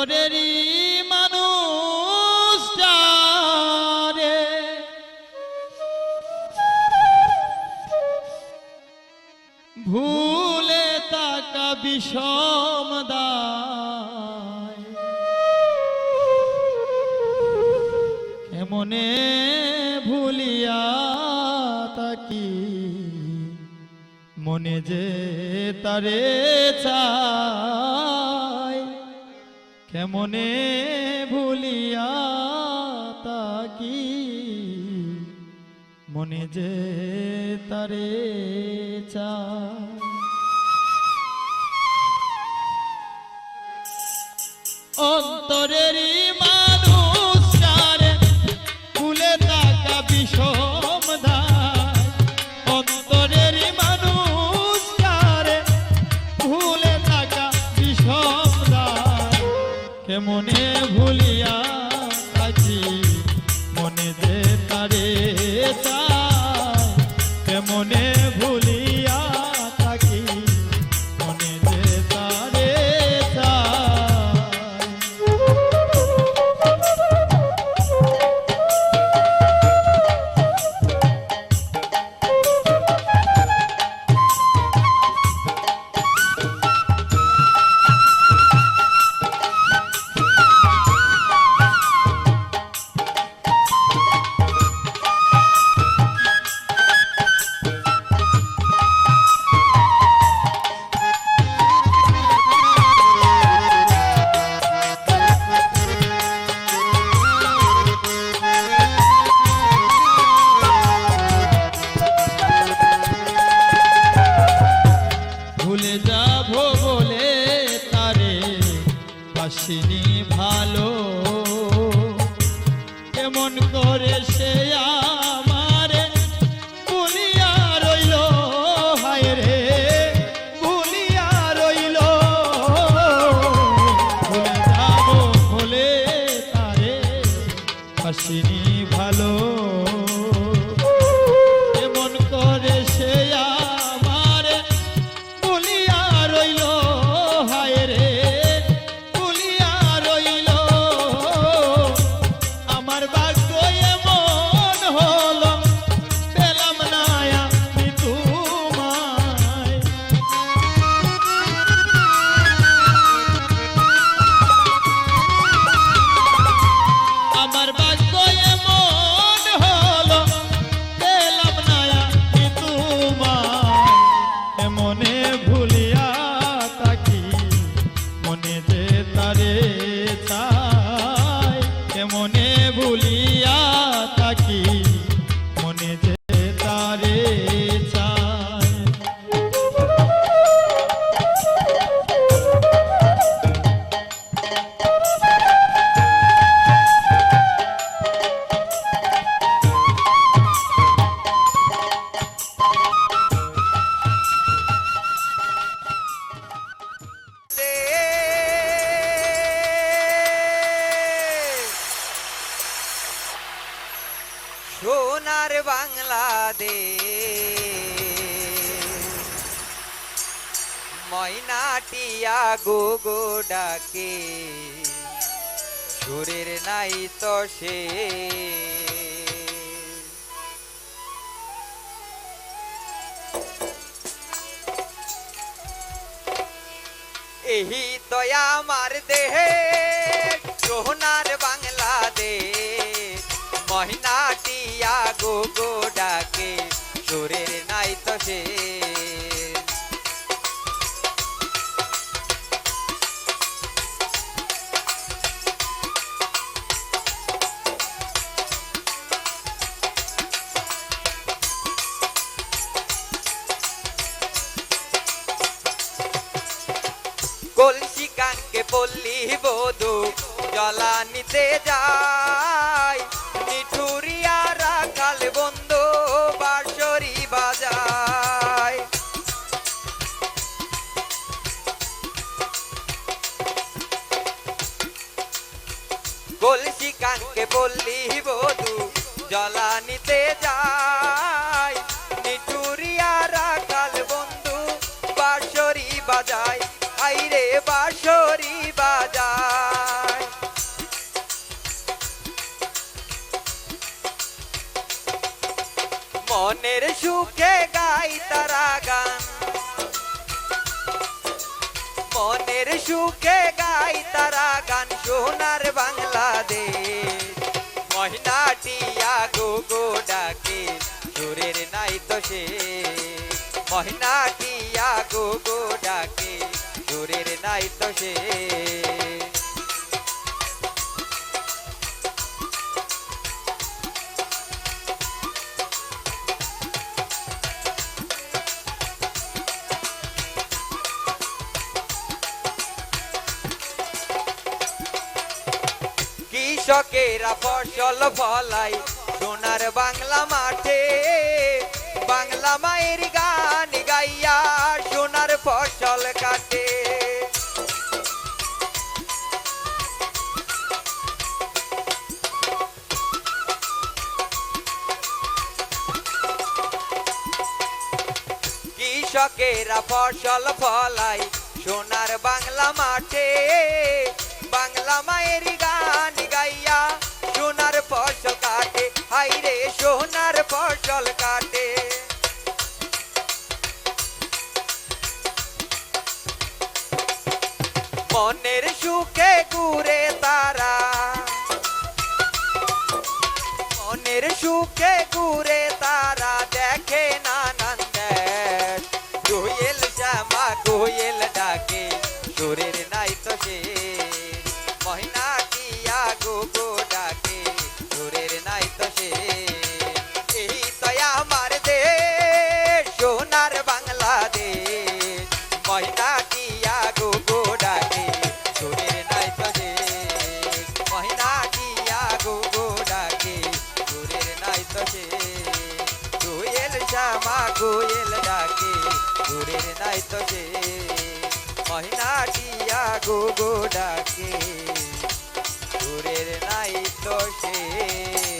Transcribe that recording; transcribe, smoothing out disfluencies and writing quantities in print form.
অন্তরেরই মানুষ যারে ভুলে তাকা বিষম দায় কেমনে ভুলিয়া তাকি মনে যে তারে চায় কেমনে ভুলিয়া তাকি মনে যে তারে চায় অন্তরেরই মানুষ যারে ভুলে তাকা বিষম দায় অন্তরেরই মানুষ যারে ভুলে তাকা বিষম দায় কেমনে ভুলিয়া থাকি মনে যে তারে চায় কেমনে ভুলিয়া থাকি মনে যে তারে ভুলে যাব বলে তারে বাসিনি ভালো কেমন করে সে আমারে ভুলিয়া রইল হায় রে ভুলিয়া রইল ভুলে যাব বলে তারে বাসিনি ভালো কেমন করে সে মনে ভুলিয়া থাকি মনে যে তারে চায় সোনার বাংলাদেশ ময়নাটিয়া গো গো ডাকে সুরের নাই তো সে এহি তো আমার দেহে সোনার বাংলাদেশ মহিনাটিয়া গো গো ডাকে সুরের নাই তো সে কলসি কানকে পল্লী বধূ জলানিতে যায় নিঠুরিয়া রাখাল বন্ধু বাঁশরি বাজায় কলসি কানকে পল্লী বধূ জলানিতে যায় নিঠুরিয়া রাখাল বন্ধু বাঁশরি বাজায় আইরে বাঁশরি বাজায় মনের সুখে গাই তারা গান, মনের সুখে গাই তারা গান, সোনার বাংলাদেশ। মহিনা টিয়া গো গো ডাকে, সুরের নাই তো শেষ। মহিনা টিয়া গো গো ডাকে, সুরের নাই তো শেষ। কৃষকেরা ফসল ফলাই সোনার বাংলা মাঠে, বাংলা মায়ের গান গাইয়া সোনার ফসল কাটে। কৃষকেরা ফসল ফলাই সোনার বাংলা মাঠে, বাংলা মায়ের গান গাইয়া সোনার ফসল কাটে। হাইরে সোনার ফসল কাটে। মনের সুখে ঘুরে তারা, মনের সুখে ঘুরে তারা, দেখে নানান দেশ। কোয়েল শ্যামা কোয়েল ডাকে, সুরের নাই তো শেষ। মহিনা টিয়া গো গো ডাকে, সুরের নাই তো শেষ। এই তো আমার দেশ, সোনার বাংলাদেশ। মহিনা টিয়া গো গো ডাকে, সুরের নাই তো শেষ। মহিনা টিয়া গো গো ডাকে, সুরের নাই তো শেষ। কোয়েল শ্যামা কোয়েল ডাকে, সুরের নাই তো শেষ। মহিনা টিয়া গো গো ডাকে, সুরের নাই তো শেষ।